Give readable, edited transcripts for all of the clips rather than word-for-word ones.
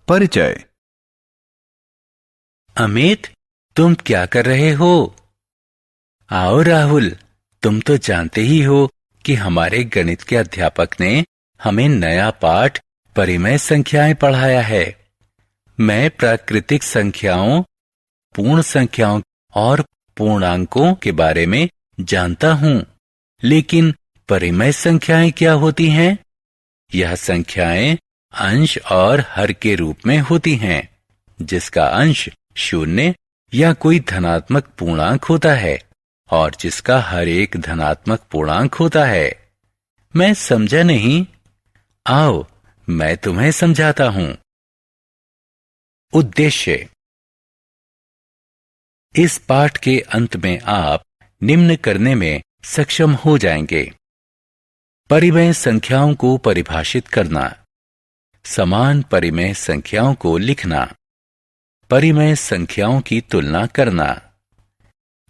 परिचय। अमित, तुम क्या कर रहे हो? आओ राहुल, तुम तो जानते ही हो कि हमारे गणित के अध्यापक ने हमें नया पाठ परिमेय संख्याएं पढ़ाया है। मैं प्राकृतिक संख्याओं, पूर्ण संख्याओं और पूर्णांकों के बारे में जानता हूँ, लेकिन परिमेय संख्याएं क्या होती हैं? यह संख्याएं अंश और हर के रूप में होती हैं, जिसका अंश शून्य या कोई धनात्मक पूर्णांक होता है और जिसका हर एक धनात्मक पूर्णांक होता है। मैं समझा नहीं? आओ, मैं तुम्हें समझाता हूं। उद्देश्य। इस पाठ के अंत में आप निम्न करने में सक्षम हो जाएंगे: परिमेय संख्याओं को परिभाषित करना, समान परिमेय संख्याओं को लिखना, परिमेय संख्याओं की तुलना करना,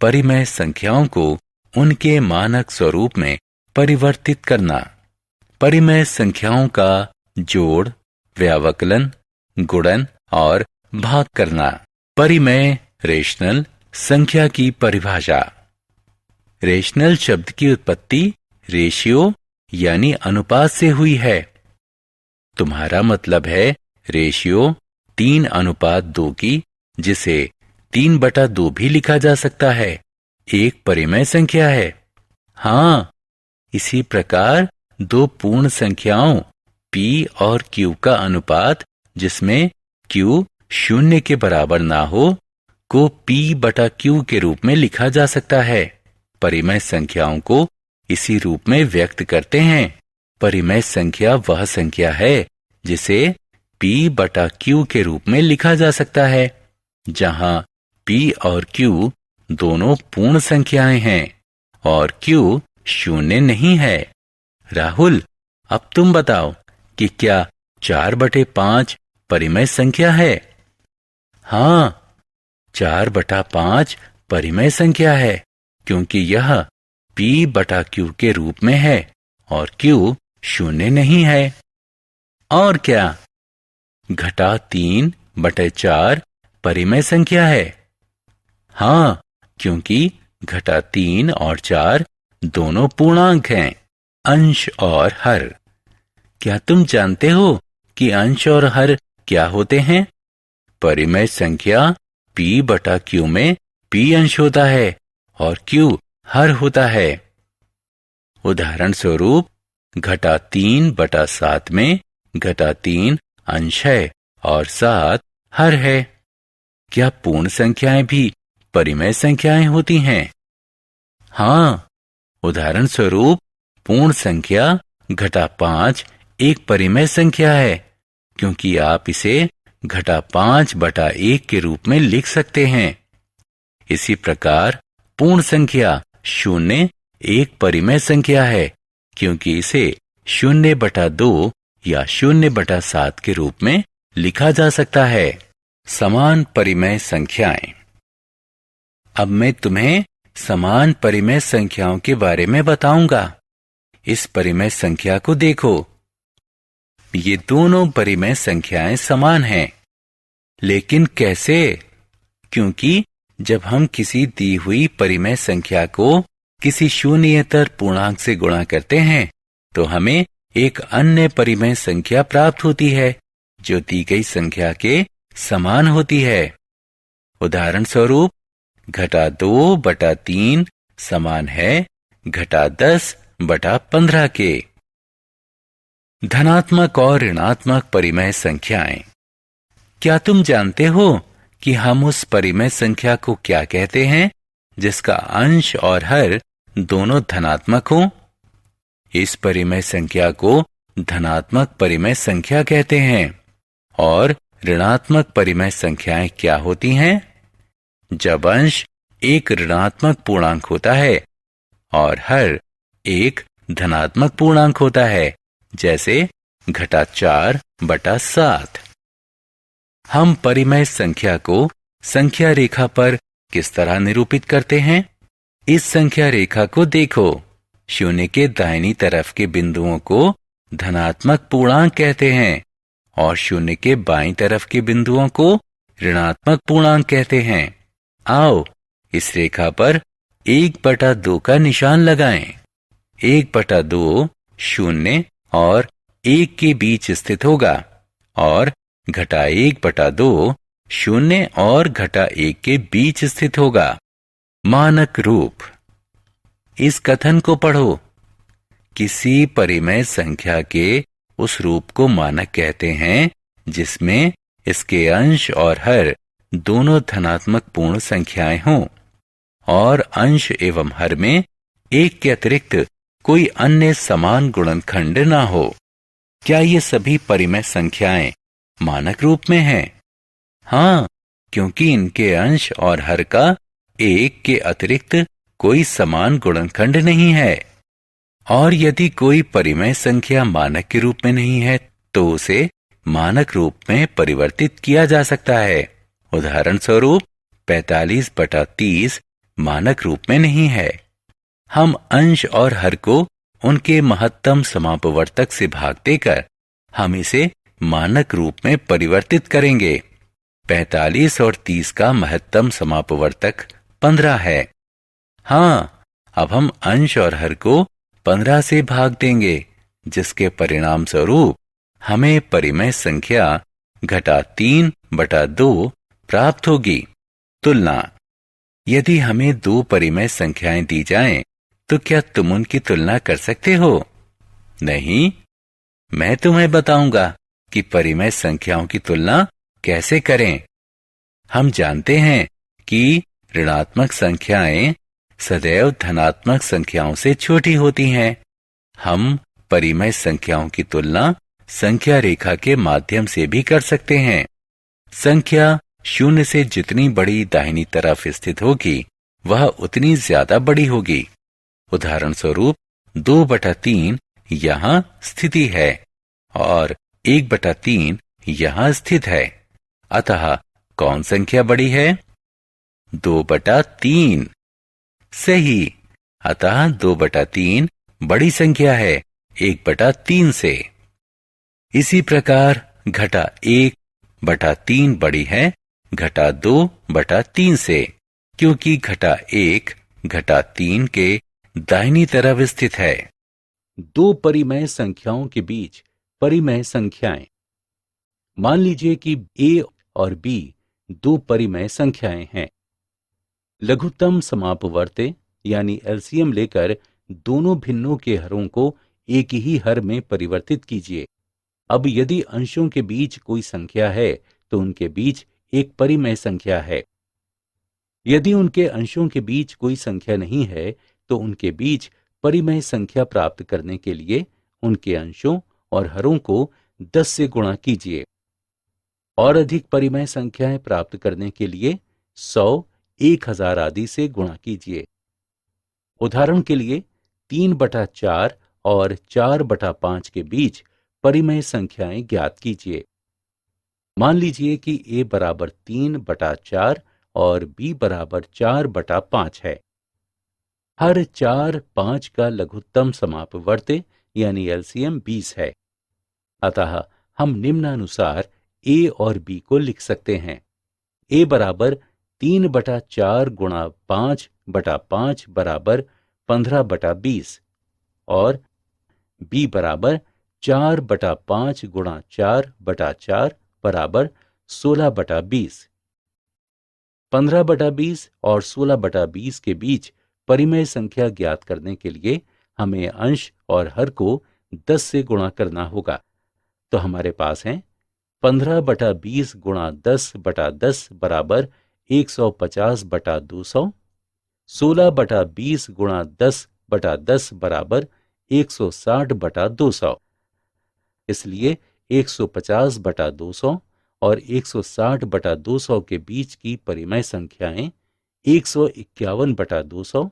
परिमेय संख्याओं को उनके मानक स्वरूप में परिवर्तित करना, परिमेय संख्याओं का जोड़, व्यावकलन, गुणन और भाग करना, परिमेय रेशनल संख्या की परिभाषा। रेशनल शब्द की उत्पत्ति रेशियो यानी अनुपात से हुई है। तुम्हारा मतलब है रेशियो 3:2 की, जिसे 3/2 भी लिखा जा सकता है, एक परिमेय संख्या है। हाँ, इसी प्रकार दो पूर्ण संख्याओं p और q का अनुपात, जिसमें q शून्य के बराबर ना हो, को p/q के रूप में लिखा जा सकता है। परिमेय संख्याओं को इसी रूप में व्यक्त करते हैं। परिमेय संख्या वह संख्या है जिसे p/q के रूप में लिखा जा सकता है, जहां p और q दोनों पूर्ण संख्याएं हैं और q शून्य नहीं है। राहुल, अब तुम बताओ कि क्या 4/5 परिमेय संख्या है? हाँ, 4/5 परिमेय संख्या है, क्योंकि यह p/q के रूप में है और q शून्य नहीं है। और क्या 3/4 परिमेय संख्या है? हाँ, क्योंकि 3 और 4 दोनों पूर्णांक हैं, अंश और हर। क्या तुम जानते हो कि अंश और हर क्या होते हैं? परिमेय संख्या p/q में p अंश होता है और q हर होता है। उदाहरण स्वरूप 3/7 में 3 अंश है और 7 हर है। क्या पूर्ण संख्याएं भी परिमेय संख्याएं होती हैं? हाँ, उदाहरण स्वरूप पूर्ण संख्या 5 एक परिमेय संख्या है, क्योंकि आप इसे 5/1 के रूप में लिख सकते हैं। इसी प्रकार पूर्ण संख्या 0 एक परिमेय संख्या है, क्योंकि इसे 0/2 या 0/7 के रूप में लिखा जा सकता है। समान परिमेय संख्याएं। अब मैं तुम्हें समान परिमेय संख्याओं के बारे में बताऊंगा। इस परिमेय संख्या को देखो। ये दोनों परिमेय संख्याएं समान हैं, लेकिन कैसे? क्योंकि जब हम किसी दी हुई परिमेय संख्या को किसी शून्येतर पूर्णांक से गुणा करते हैं, तो हमें एक अन्य परिमेय संख्या प्राप्त होती है, जो दी गई संख्या के समान होती है। उदाहरण स्वरूप 2/3 समान है 10/15 के। धनात्मक और ऋणात्मक परिमेय संख्याएं। क्या तुम जानते हो कि हम उस परिमेय संख्या को क्या कहते हैं जिसका अंश और हर दोनों धनात्मक हों? इस परिमेय संख्या को धनात्मक परिमेय संख्या कहते हैं। और ऋणात्मक परिमेय संख्याएं क्या होती हैं? जब अंश एक ऋणात्मक पूर्णांक होता है और हर एक धनात्मक पूर्णांक होता है, जैसे 4/7। हम परिमेय संख्या को संख्या रेखा पर किस तरह निरूपित करते हैं? इस संख्या रेखा को देखो। शून्य के दाहिनी तरफ के बिंदुओं को धनात्मक पूर्णांक कहते हैं और शून्य के बाईं तरफ के बिंदुओं को ऋणात्मक पूर्णांक कहते हैं। आओ इस रेखा पर 1/2 का निशान लगाएं। 1/2 शून्य और 1 के बीच स्थित होगा और घटा 1/2 शून्य और घटा 1 के बीच स्थित होगा। मानक रूप। इस कथन को पढ़ो। किसी परिमेय संख्या के उस रूप को मानक कहते हैं जिसमें इसके अंश और हर दोनों धनात्मक पूर्ण संख्याएं हों और अंश एवं हर में एक के अतिरिक्त कोई अन्य समान गुणनखंड ना हो। क्या ये सभी परिमेय संख्याएं मानक रूप में हैं? हाँ, क्योंकि इनके अंश और हर का एक के अतिरिक्त कोई समान गुणनखंड नहीं है। और यदि कोई परिमेय संख्या मानक के रूप में नहीं है तो उसे मानक रूप में परिवर्तित किया जा सकता है। उदाहरण स्वरूप 45/30 मानक रूप में नहीं है। हम अंश और हर को उनके महत्तम समापवर्तक से भाग देकर हम इसे मानक रूप में परिवर्तित करेंगे। 45 और 30 का महत्तम समापवर्तक 15 है। हाँ, अब हम अंश और हर को 15 से भाग देंगे, जिसके परिणाम स्वरूप हमें परिमेय संख्या घटा 3/2 प्राप्त होगी। तुलना। यदि हमें दो परिमेय संख्याएं दी जाएं, तो क्या तुम उनकी तुलना कर सकते हो? नहीं, मैं तुम्हें बताऊंगा कि परिमेय संख्याओं की तुलना कैसे करें। हम जानते हैं कि ऋणात्मक संख्याएं सदैव धनात्मक संख्याओं से छोटी होती हैं। हम परिमेय संख्याओं की तुलना संख्या रेखा के माध्यम से भी कर सकते हैं। संख्या शून्य से जितनी बड़ी दाहिनी तरफ स्थित होगी वह उतनी ज्यादा बड़ी होगी। उदाहरण स्वरूप 2/3 यहाँ स्थिति है और 1/3 यहाँ स्थित है। अतः कौन संख्या बड़ी है? 2/3। सही। अतः 2/3 बड़ी संख्या है 1/3 से। इसी प्रकार घटा 1/3 बड़ी है घटा 2/3 से, क्योंकि घटा 1 घटा 3 के दाहिनी तरफ स्थित है। दो परिमेय संख्याओं के बीच परिमेय संख्याएं। मान लीजिए कि a और b दो परिमेय संख्याएं हैं। लघुत्तम समापवर्त्य यानी एलसीएम लेकर दोनों भिन्नों के हरों को एक ही हर में परिवर्तित कीजिए। अब यदि अंशों के बीच कोई संख्या है तो उनके बीच एक परिमेय संख्या है। यदि उनके अंशों के बीच कोई संख्या नहीं है तो उनके बीच परिमेय संख्या प्राप्त करने के लिए उनके अंशों और हरों को 10 से गुणा कीजिए। और अधिक परिमेय संख्याएं प्राप्त करने के लिए 100, 1000 आदि से गुणा कीजिए। उदाहरण के लिए 3/4 और 4/5 के बीच परिमेय संख्याएं ज्ञात कीजिए। मान लीजिए कि a बराबर 3/4 और b बराबर 4/5 है। हर 4, 5 का लघुत्तम समापवर्त्य यानी एलसीएम 20 है। अतः हम निम्नानुसार a और b को लिख सकते हैं। a बराबर 3/4 गुणा 5/5 बराबर 15/20 और b बराबर 4/5 गुणा 4/4 बराबर 16/20। 15/20 और 16/20 के बीच परिमेय संख्या ज्ञात करने के लिए हमें अंश और हर को 10 से गुणा करना होगा। तो हमारे पास है 15/20 गुणा 10/10 बराबर 150/200। 16/20 गुणा 10/10 बराबर 160/200। इसलिए 150/200 और 160/200 के बीच की परिमेय संख्याएं 151/200,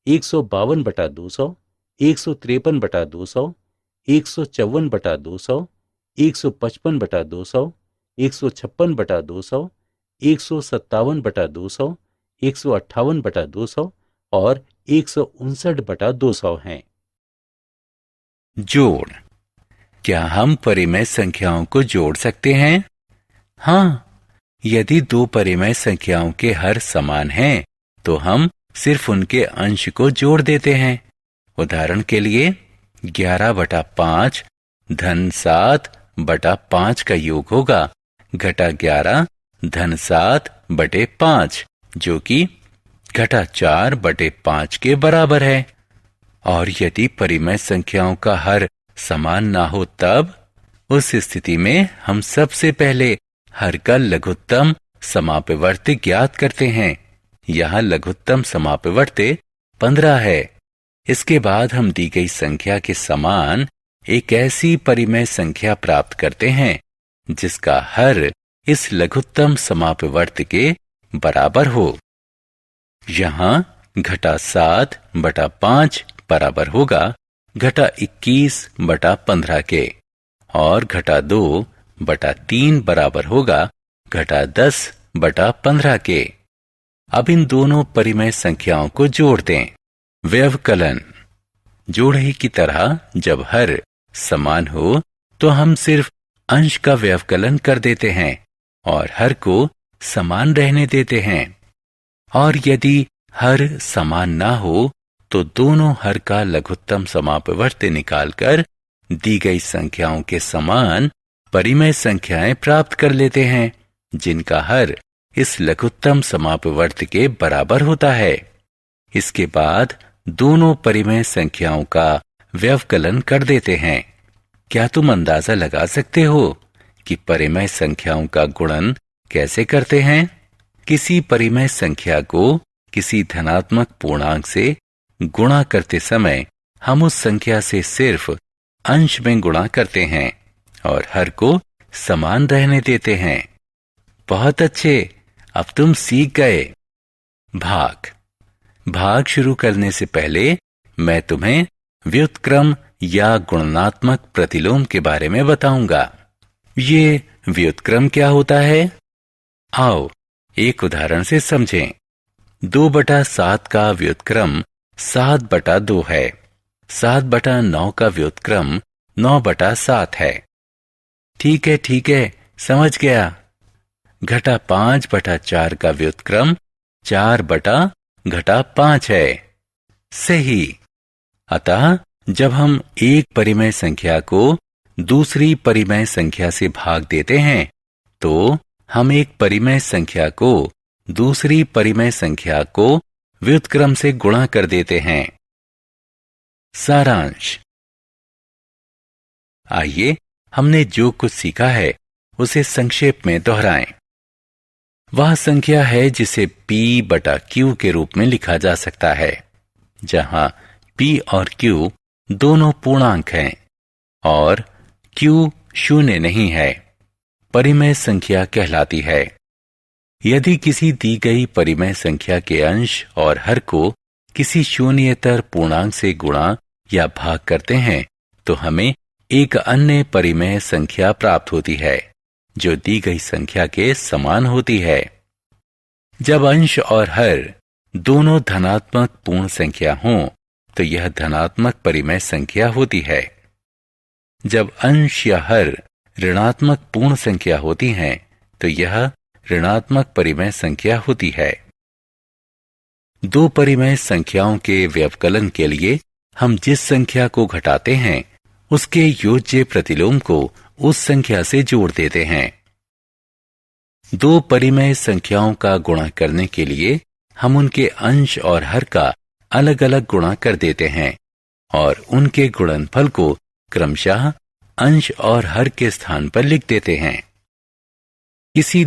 152/200, 153/200, 154/200, 155/200, 156/200, 157/200, 158/200 और 159/200 हैं। जोड़। क्या हम परिमेय संख्याओं को जोड़ सकते हैं? हाँ, यदि दो परिमेय संख्याओं के हर समान हैं, तो हम सिर्फ उनके अंश को जोड़ देते हैं। उदाहरण के लिए 11/5 धन 7/5 का योग होगा घटा 11 धन 7/5, जो कि घटा 4/5 के बराबर है। और यदि परिमेय संख्याओं का हर समान ना हो, तब उस स्थिति में हम सबसे पहले हर का लघुत्तम समापवर्ती ज्ञात करते हैं। यहाँ लघुत्तम समापवर्ती 15 है। इसके बाद हम दी गई संख्या के समान एक ऐसी परिमेय संख्या प्राप्त करते हैं जिसका हर इस लघुत्तम समापवर्ती के बराबर हो। यहाँ घटा 7/5 बराबर होगा घटा 21/15 के, और घटा 2/3 बराबर होगा घटा 10/15 के। अब इन दोनों परिमेय संख्याओं को जोड़ दें। व्यवकलन। जोड़े की तरह जब हर समान हो तो हम सिर्फ अंश का व्यवकलन कर देते हैं और हर को समान रहने देते हैं। और यदि हर समान ना हो तो दोनों हर का लघुत्तम समापवर्ती निकालकर दी गई संख्याओं के समान परिमेय संख्याएं प्राप्त कर लेते हैं जिनका हर इस लघुत्तम समापवर्ती के बराबर होता है। इसके बाद दोनों परिमेय संख्याओं का व्यवकलन कर देते हैं। क्या तुम अंदाजा लगा सकते हो कि परिमेय संख्याओं का गुणन कैसे करते हैं? किसी परिमेय संख्या को किसी धनात्मक पूर्णांक से गुणा करते समय हम उस संख्या से सिर्फ अंश में गुणा करते हैं और हर को समान रहने देते हैं। बहुत अच्छे, अब तुम सीख गए। भाग शुरू करने से पहले मैं तुम्हें व्युत्क्रम या गुणनात्मक प्रतिलोम के बारे में बताऊंगा। ये व्युत्क्रम क्या होता है? आओ एक उदाहरण से समझें। 2/7 का व्युत्क्रम 7/2 है। 7/9 का व्युत्क्रम 9/7 है। ठीक है, समझ गया। घटा 5/4 का व्युत्क्रम 4/5 है। सही। अतः जब हम एक परिमेय संख्या को दूसरी परिमेय संख्या से भाग देते हैं तो हम एक परिमेय संख्या को दूसरी परिमेय संख्या को व्युत्क्रम से गुणा कर देते हैं। सारांश। आइए हमने जो कुछ सीखा है उसे संक्षेप में दोहराएं। वह संख्या है जिसे P/Q के रूप में लिखा जा सकता है, जहां P और Q दोनों पूर्णांक हैं और Q शून्य नहीं है। परिमेय संख्या कहलाती है। यदि किसी दी गई परिमेय संख्या के अंश और हर को किसी शून्येतर पूर्णांक से गुणा या भाग करते हैं तो हमें एक अन्य परिमेय संख्या प्राप्त होती है जो दी गई संख्या के समान होती है। जब अंश और हर दोनों धनात्मक पूर्ण संख्या हों तो यह धनात्मक परिमेय संख्या होती है। जब अंश या हर ऋणात्मक पूर्ण संख्या होती हैं तो यह ऋणात्मक परिमेय संख्या होती है। दो परिमेय संख्याओं के व्यवकलन के लिए हम जिस संख्या को घटाते हैं उसके योज्य प्रतिलोम को उस संख्या से जोड़ देते हैं। दो परिमेय संख्याओं का गुणा करने के लिए हम उनके अंश और हर का अलग अलग गुणा कर देते हैं और उनके गुणनफल को क्रमशः अंश और हर के स्थान पर लिख देते हैं। किसी